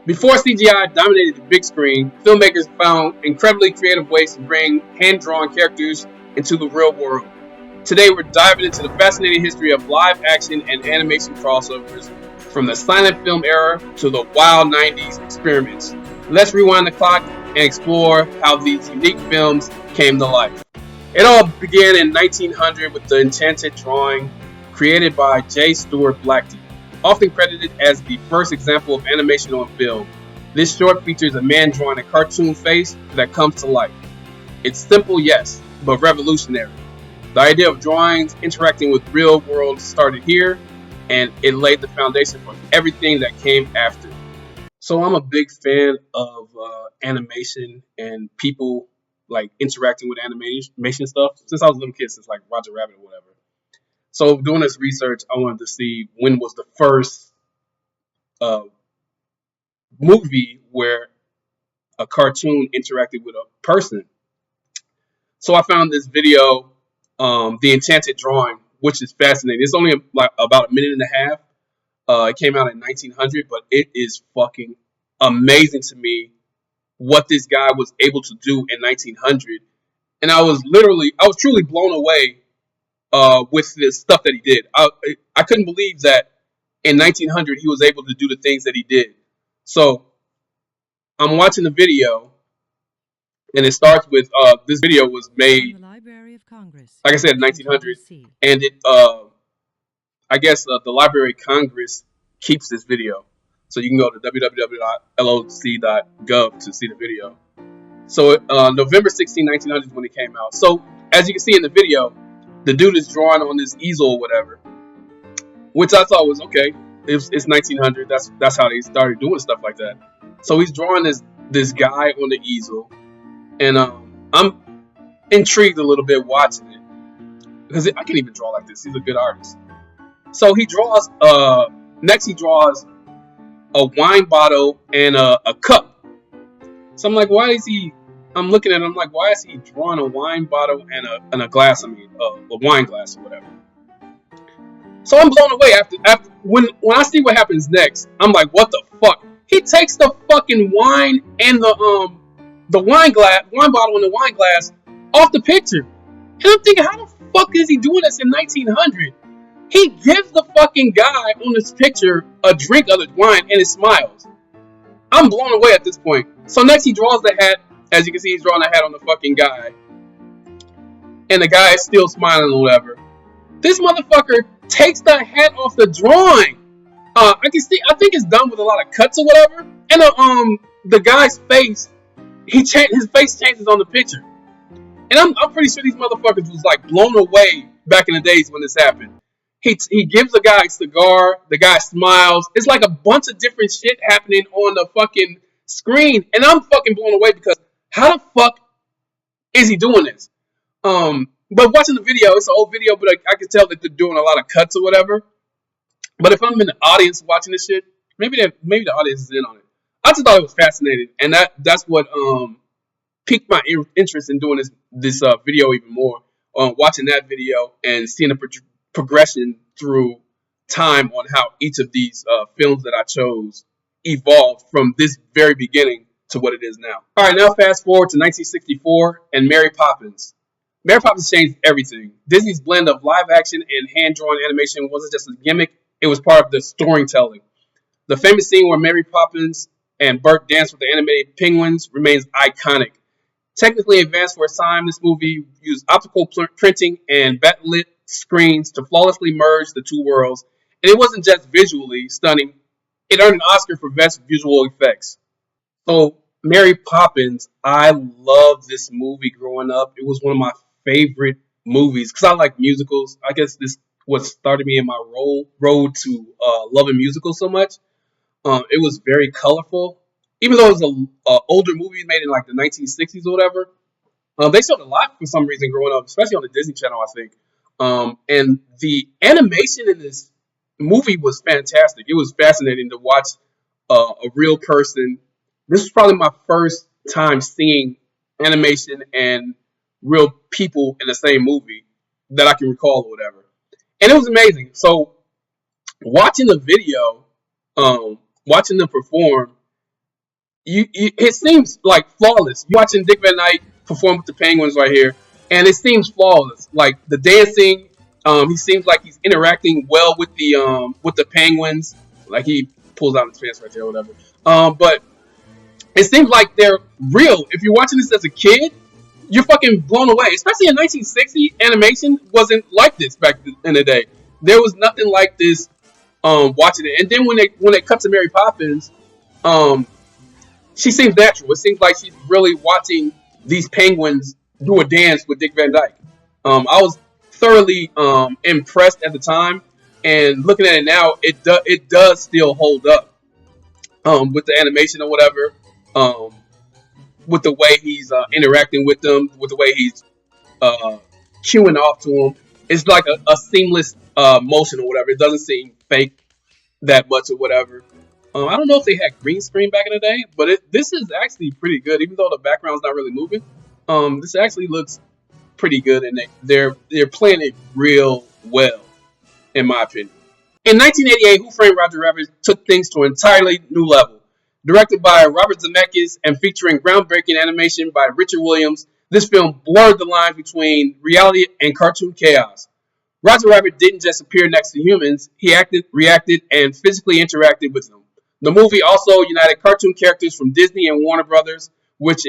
Before CGI dominated the big screen, filmmakers found incredibly creative ways to bring hand-drawn characters into the real world. Today, we're diving into the fascinating history of live action and animation crossovers, from the silent film era to the wild 90s experiments. Let's rewind the clock and explore how these unique films came to life. It all began in 1900 with the Enchanted Drawing, created by J. Stuart Blackton, often credited as the first example of animation on film. This short features a man drawing a cartoon face that comes to life. It's simple, yes, but revolutionary. The idea of drawings interacting with real world started here, and it laid the foundation for everything that came after. So I'm a big fan of animation and people like interacting with animation stuff since I was a little kid, since like Roger Rabbit or whatever. So doing this research, I wanted to see when was the first uh, movie where a cartoon interacted with a person. So I found this video, The Enchanted Drawing, which is fascinating. It's only like about a minute and a half. It came out in 1900, but it is fucking amazing to me what this guy was able to do in 1900. And I was truly blown away with the stuff that he did. I couldn't believe that in 1900 he was able to do the things that he did. So I'm watching the video, and it starts with this video was made, like I said, in 1900, and it I guess the Library of Congress keeps this video, so you can go to www.loc.gov to see the video. So November 16, 1900 is when it came out. So as you can see in the video, the dude is drawing on this easel or whatever, which I thought was okay. It's 1900. That's how they started doing stuff like that. So he's drawing this guy on the easel, and I'm intrigued a little bit watching it because I can't even draw like this. He's a good artist. So he draws. Next, he draws a wine bottle and a cup. So I'm like, why is he? I'm looking at him. I'm like, why is he drawing a wine bottle and a glass? I mean, a wine glass or whatever. So I'm blown away after when I see what happens next. I'm like, what the fuck? He takes the fucking wine and the wine bottle and the wine glass off the picture. And I'm thinking, how the fuck is he doing this in 1900? He gives the fucking guy on this picture a drink of the wine and it smiles. I'm blown away at this point. So next he draws the hat. As you can see, he's drawing a hat on the fucking guy. And the guy is still smiling or whatever. This motherfucker takes the hat off the drawing. I think it's done with a lot of cuts or whatever. And the guy's face, his face changes on the picture. And I'm pretty sure these motherfuckers was like blown away back in the days when this happened. He gives the guy a cigar. The guy smiles. It's like a bunch of different shit happening on the fucking screen. And I'm fucking blown away because how the fuck is he doing this? But watching the video, it's an old video, but I can tell that they're doing a lot of cuts or whatever. But if I'm in the audience watching this shit, maybe the audience is in on it. I just thought it was fascinating, and that's what piqued my interest in doing this video even more. Watching that video and seeing the progression through time on how each of these films that I chose evolved from this very beginning to what it is now. All right, now fast forward to 1964 and Mary Poppins. Mary Poppins changed everything. Disney's blend of live action and hand-drawn animation wasn't just a gimmick, it was part of the storytelling. The famous scene where Mary Poppins and Bert dance with the animated penguins remains iconic. Technically advanced for its time, this movie used optical printing and backlit screens to flawlessly merge the two worlds. And it wasn't just visually stunning, it earned an Oscar for Best Visual Effects. So, Mary Poppins, I loved this movie growing up. It was one of my favorite movies because I like musicals. I guess this what started me in my road to loving musicals so much. It was very colorful, even though it was a older movie made in like the 1960s or whatever. They showed a lot for some reason growing up, especially on the Disney Channel, I think. And the animation in this movie was fantastic. It was fascinating to watch a real person. This was probably my first time seeing animation and real people in the same movie that I can recall or whatever. And it was amazing. So watching the video, watching them perform, it seems like flawless. You watching Dick Van Dyke perform with the Penguins right here, and it seems flawless. Like the dancing, he seems like he's interacting well with the Penguins. Like he pulls out his pants right there, or whatever. But it seems like they're real. If you're watching this as a kid, you're fucking blown away. Especially in 1960, animation wasn't like this back in the day. There was nothing like this. Watching it, and then when they cut to Mary Poppins, um, she seems natural. It seems like she's really watching these penguins do a dance with Dick Van Dyke. I was thoroughly impressed at the time, and looking at it now, it does still hold up with the animation or whatever, um, with the way he's interacting with them, with the way he's uh, queuing off to them. It's like a seamless motion or whatever. It doesn't seem fake that much or whatever. I don't know if they had green screen back in the day, but this is actually pretty good, even though the background's not really moving. This actually looks pretty good, and they're playing it real well, in my opinion. In 1988, Who Framed Roger Rabbit took things to an entirely new level. Directed by Robert Zemeckis and featuring groundbreaking animation by Richard Williams, this film blurred the lines between reality and cartoon chaos. Roger Rabbit didn't just appear next to humans, he acted, reacted, and physically interacted with them. The movie also united cartoon characters from Disney and Warner Brothers, which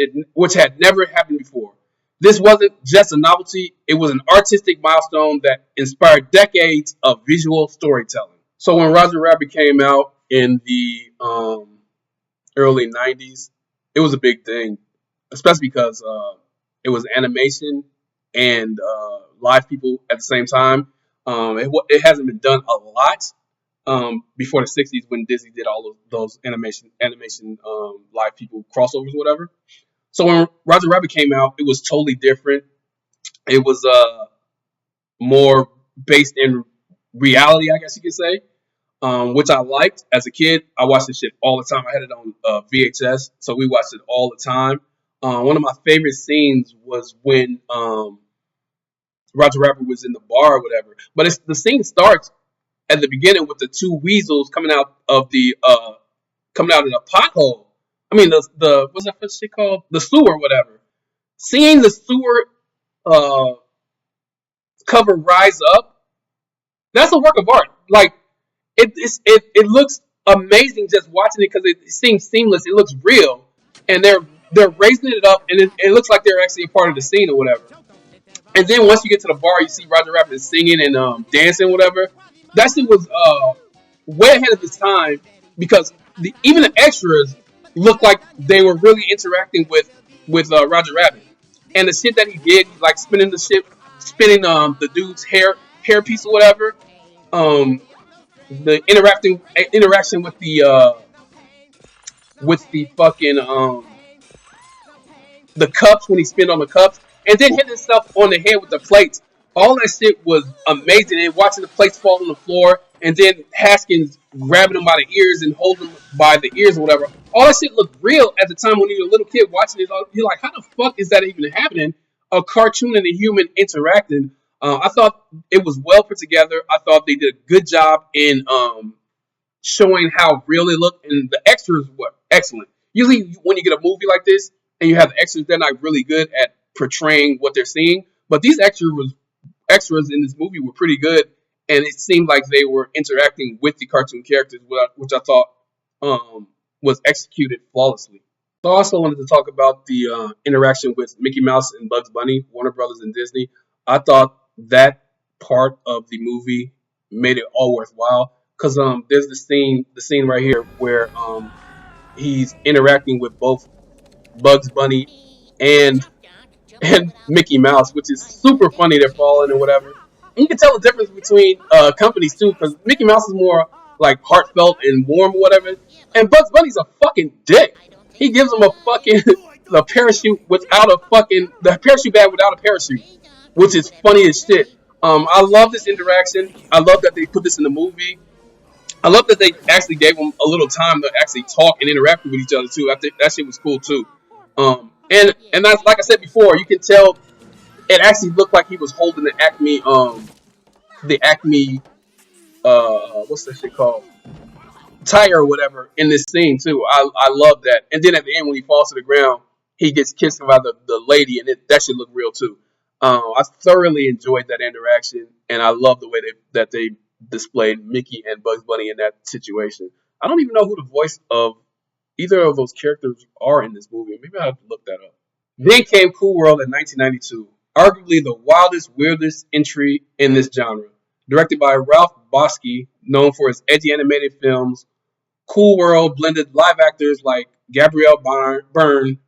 had never happened before. This wasn't just a novelty, it was an artistic milestone that inspired decades of visual storytelling. So when Roger Rabbit came out in the early 90s, it was a big thing, especially because it was animation and live people at the same time. It hasn't been done a lot before the 60s when Disney did all of those animation live people crossovers or whatever. So when Roger Rabbit came out, it was totally different. It was more based in reality, I guess you could say, which I liked. As a kid, I watched this shit all the time. I had it on VHS, so we watched it all the time. One of my favorite scenes was when Roger Rabbit was in the bar or whatever. But the scene starts at the beginning with the two weasels coming out of the pothole. I mean the what's that shit called? The sewer or whatever. Seeing the sewer cover rise up, that's a work of art. Like it looks amazing just watching it because it seems seamless. It looks real, and they're raising it up, and it looks like they're actually a part of the scene or whatever. And then once you get to the bar, you see Roger Rabbit singing and dancing, whatever. That shit was way ahead of its time because even the extras looked like they were really interacting with Roger Rabbit. And the shit that he did, like spinning the dude's hair piece or whatever. The interaction with the fucking the cups when he spin on the cups, and then hitting himself on the head with the plates. All that shit was amazing. And watching the plates fall on the floor, and then Haskins grabbing him by the ears and holding him by the ears or whatever. All that shit looked real at the time when you were a little kid watching it. You're like, how the fuck is that even happening? A cartoon and a human interacting. I thought it was well put together. I thought they did a good job in showing how real it looked, and the extras were excellent. Usually, when you get a movie like this and you have the extras, they're not really good at portraying what they're seeing. But these extras in this movie were pretty good, and it seemed like they were interacting with the cartoon characters, which I thought was executed flawlessly. So I also wanted to talk about the interaction with Mickey Mouse and Bugs Bunny, Warner Brothers and Disney. I thought that part of the movie made it all worthwhile because there's the scene right here where he's interacting with both Bugs Bunny and Mickey Mouse, which is super funny. They're falling or whatever. And you can tell the difference between companies too, because Mickey Mouse is more like heartfelt and warm or whatever, and Bugs Bunny's a fucking dick. He gives him a fucking the parachute bag without a parachute, which is funny as shit. I love this interaction. I love that they put this in the movie. I love that they actually gave him a little time to actually talk and interact with each other too. I think that shit was cool too. And that's like I said before, you can tell it actually looked like he was holding the Acme, what's that shit called? tire or whatever in this scene too. I love that. And then at the end when he falls to the ground, he gets kissed by the lady, and that should look real too. I thoroughly enjoyed that interaction, and I love the way that they displayed Mickey and Bugs Bunny in that situation. I don't even know who the voice of either of those characters are in this movie. Maybe I have to look that up. Then came Cool World in 1992, arguably the wildest, weirdest entry in this genre. Directed by Ralph Bosky, known for his edgy animated films, Cool World blended live actors like Gabrielle Byrne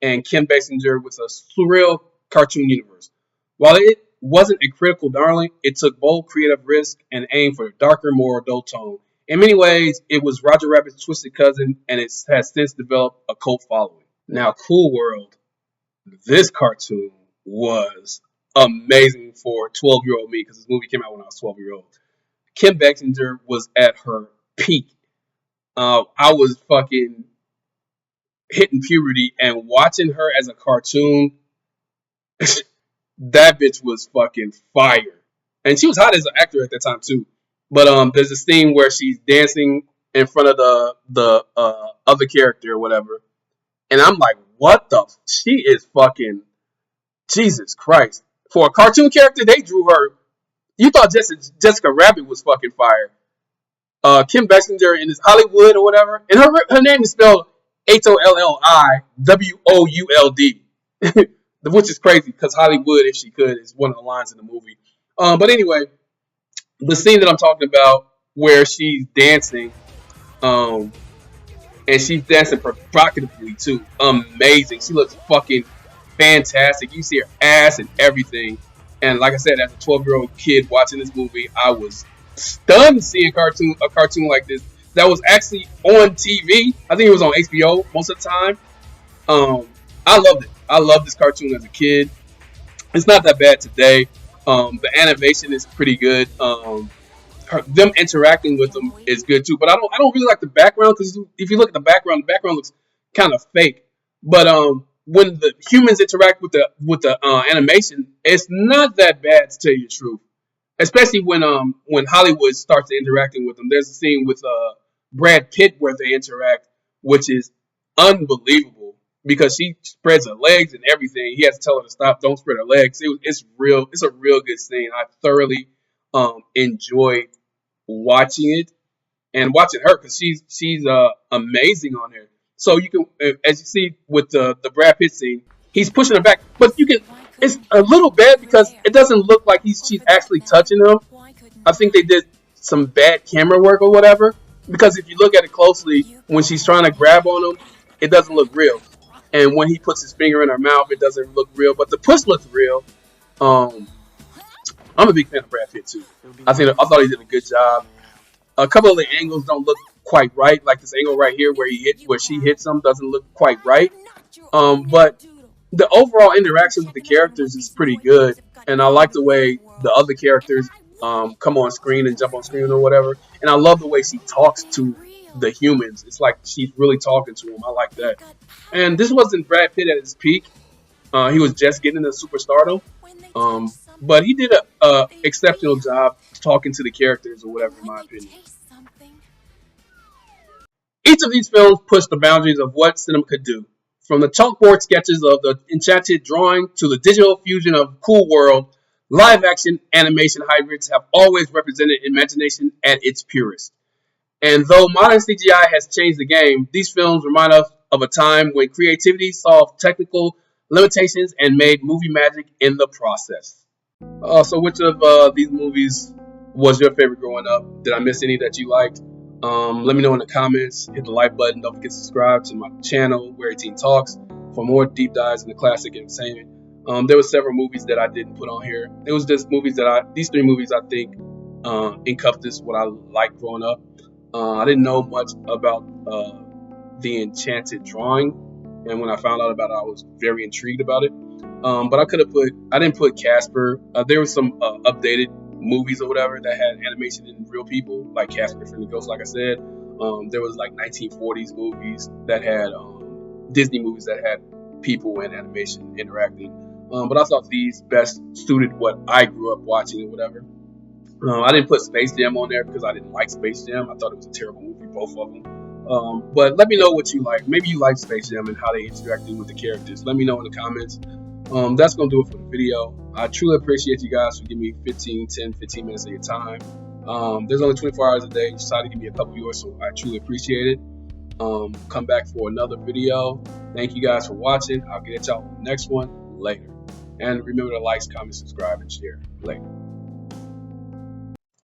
and Kim Basinger with a surreal cartoon universe. While it wasn't a critical darling, it took bold creative risk and aimed for a darker, more adult tone. In many ways, it was Roger Rabbit's twisted cousin, and it has since developed a cult following. Now, Cool World, this cartoon was amazing for 12-year-old me because this movie came out when I was 12-year-old. Kim Basinger was at her peak. I was fucking hitting puberty, and watching her as a cartoon, that bitch was fucking fire. And she was hot as an actor at that time too. But there's a scene where she's dancing in front of the other character or whatever, and I'm like, what the? She is fucking Jesus Christ. For a cartoon character, they drew her. You thought Jessica Rabbit was fucking fire. Kim Basinger in this Hollywood or whatever, and her name is spelled HOLLIWOULD, which is crazy because Hollywood, if she could, is one of the lines in the movie. But anyway, the scene that I'm talking about where she's dancing, and she's dancing provocatively too. Amazing. She looks fucking fantastic. You see her ass and everything. And like I said, as a 12-year-old kid watching this movie, I was stunned seeing a cartoon like this that was actually on TV. I think it was on HBO most of the time. I loved it. I loved this cartoon as a kid. It's not that bad today. The animation is pretty good. Them interacting with them is good too. But I don't really like the background because if you look at the background looks kind of fake. But when the humans interact with the animation, it's not that bad to tell you the truth. Especially when Hollywood starts interacting with them. There's a scene with Brad Pitt where they interact, which is unbelievable because she spreads her legs and everything. He has to tell her to stop, don't spread her legs. It's real. It's a real good scene. I thoroughly enjoyed watching it and watching her because she's amazing on there. So you can, as you see with the Brad Pitt scene, he's pushing her back, but you can. It's a little bad because it doesn't look like she's actually touching him. I think they did some bad camera work or whatever. Because if you look at it closely, when she's trying to grab on him, it doesn't look real. And when he puts his finger in her mouth, it doesn't look real. But the push looks real. I'm a big fan of Brad Pitt too. I thought he did a good job. A couple of the angles don't look quite right. Like this angle right here where she hits him doesn't look quite right. But the overall interaction with the characters is pretty good, and I like the way the other characters come on screen and jump on screen or whatever. And I love the way she talks to the humans. It's like she's really talking to them. I like that. And this wasn't Brad Pitt at his peak. He was just getting into superstardom, but he did a exceptional job talking to the characters or whatever, in my opinion. Each of these films pushed the boundaries of what cinema could do. From the chalkboard sketches of the Enchanted Drawing to the digital fusion of Cool World, live-action animation hybrids have always represented imagination at its purest. And though modern CGI has changed the game, these films remind us of a time when creativity solved technical limitations and made movie magic in the process. So which of these movies was your favorite growing up? Did I miss any that you liked? Let me know in the comments. Hit the like button. Don't forget to subscribe to my channel, Where 18 Talks, for more deep dives in the classic entertainment. There were several movies that I didn't put on here. It was just movies these three movies I think encompass what I liked growing up. I didn't know much about the Enchanted Drawing, and when I found out about it, I was very intrigued about it. But I didn't put Casper. There were some updated movies or whatever that had animation in real people, like Casper from the Ghost, like I said. There was like 1940s movies that had Disney movies that had people and animation interacting. But I thought these best suited what I grew up watching or whatever. I didn't put Space Jam on there because I didn't like Space Jam. I thought it was a terrible movie, both of them. But let me know what you like. Maybe you like Space Jam and how they interacted with the characters. Let me know in the comments. That's going to do it for the video. I truly appreciate you guys for giving me 15 minutes of your time. There's only 24 hours a day. You decided to give me a couple of yours, so I truly appreciate it. Come back for another video. Thank you guys for watching. I'll get at y'all on the next one later. And remember to like, comment, subscribe, and share. Later.